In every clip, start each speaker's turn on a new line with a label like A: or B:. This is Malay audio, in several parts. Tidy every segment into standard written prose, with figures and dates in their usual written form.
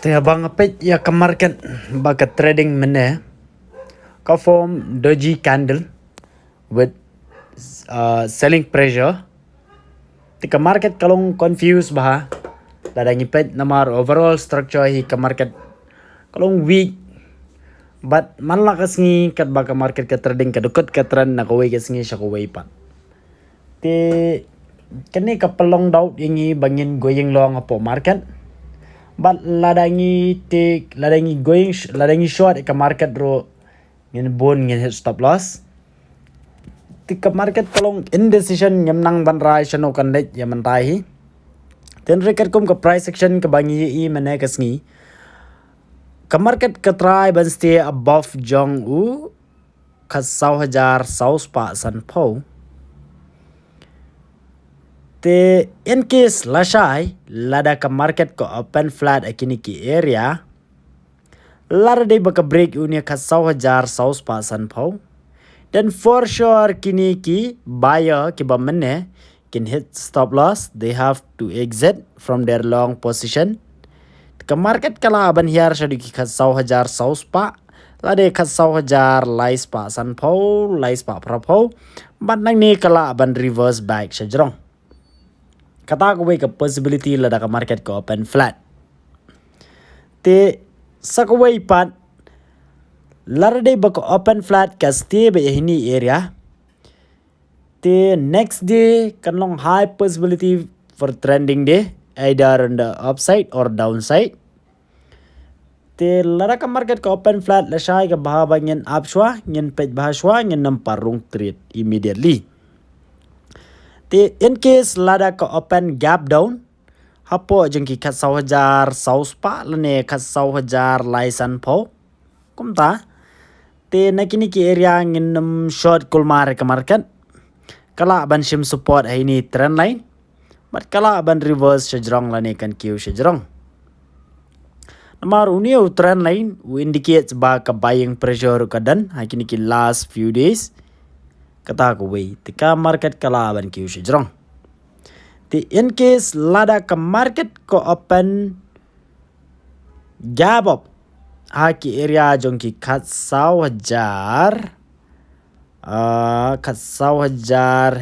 A: Te abang apet ya ke market baka trading mene ka form doji candle with selling pressure. Tika market kalong confused bah. Ladang ipet namar overall structure hi ka market kalong weak. But manla kasngi kat baka market ka trading ka dukut ka trend na kawai kasngi siya kawai pa. Te kani ka pelong daut ingi bangin going long apo market. But ladangi short ka market ro ngin bon ngin hit stop loss. Tika market kalong indecision ngam nang ban rai shano kan let yaman rai. Ten record kum ka price action ka bangi i mane kasngi. Ka market ka try ban stay above jong u ka 1,000 pa san po. Te in case lashai lada ka market ko open flat akini ki area lada day baka break unia ka 1,000 pa san po. Then for sure kini ki buyer ki ba mane can hit stop loss, they have to exit from their long position. Ka market kala ban hiar shadi ki ka 1,000 pa lade ka 1,000 lais pa san po lais pa prapo but nang ni kala ban reverse back shajrong. Kata ko ka possibility lada ka market ko open flat. Te sakaway pat larade bako open flat ka stay ba hini area. Te next day kanlong high possibility for trending day either on the upside or downside. Te lara ka market ka open flat la shay ka bahaba ngin upshwa ngin pet bahashwa ngin namparung trade immediately. Te in case lada ka open gap down hapo jengki ka 1,000 pa lane ka 1,000 laisan po kumta. Te nakini ki area ngin nam short kulmar ka market kala ban shim support hai ni trend line but kala ban reverse shajrong lane kan kiu shajrong. Namar unia trend line we indicates ba ka buying pressure ka dan hakini ki last few days kata ko way tika market kala ban kiu shajrong. Te in case lada ka market ko open gap up haki area jong ki kat 1,000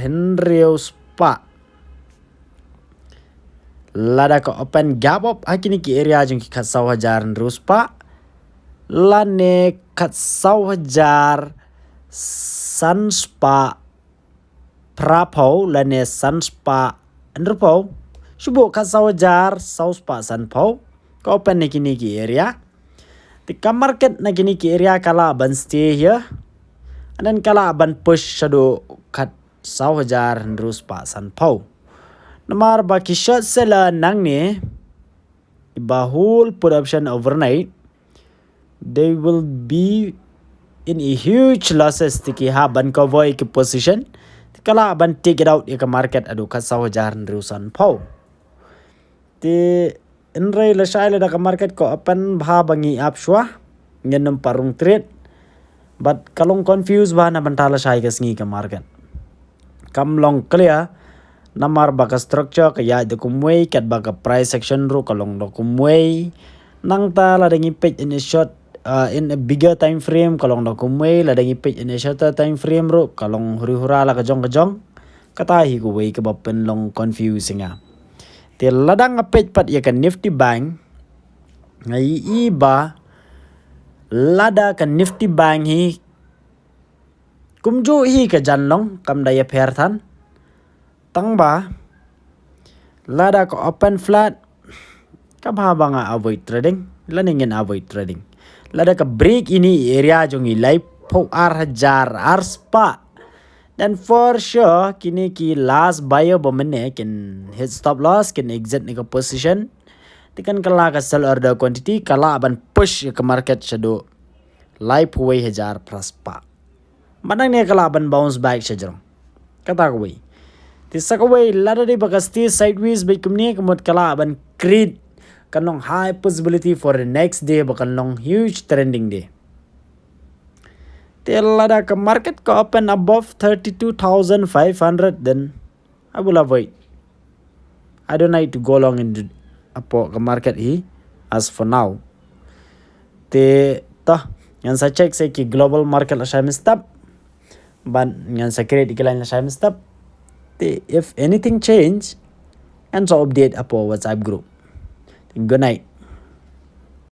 A: henrius pa lada ka open gap up hakini ki area jong ki kat 1,000 henrius pa lane kat 1,000 sanspa prapo lane sanspa andrupo shubo kat 1,000 pa sanpo ka open nakini ki area. Tika market nakini ki area kala ban stay here and then kala ban push shado kat 1,000 pa sanpo. Namar baki short seller nang ni iba whole put option overnight they will be in a huge losses tiki ha ban cover ki position kala ban take it out ka market adu ka 1,000 sanpo. Te inray la shay la ka market ko open bha bangi upshwa ngin parung trade but kalong confused ba na bantala shay kasngi ka market kam long clear namar baka structure kaya de kumway kat baka price section ro kalong do kumway nang ta la dangi page in a short in a bigger time frame kalong do kumway la dangi page in a shorter time frame ro kalong huri-hura la kajong kata hi ko way ka bapen long confusing a. Te ladang apet pat ya kan nifty bank ngai iba lada kan nifty bank hi kumjo hi ka janlong kam daya pherthan tang ba lada ka open flat ka bhaba nga avoid trading laningin avoid trading lada ka break ini area jongi live po 1,000 spa. Then for sure kini ki last buyer bomene can hit stop loss can exit ni ka position tikan kala ka sell order quantity kala ban push ka market shado live way 1,000 plus pa manang ni kala ban bounce back shajrong kata ko way tisa ko way lada di bakasti sideways by kumni kamot kala ban create kanong high possibility for the next day bakan long huge trending day. Lada ka market ko open above 32,500 then I will avoid. I don't need to go long in the apo ka market hi as for now. Te toh yang sa check say ki global market la shay stop ban yang sa create ikilan la shay stop. Te if anything change and so update apo WhatsApp group. Good night.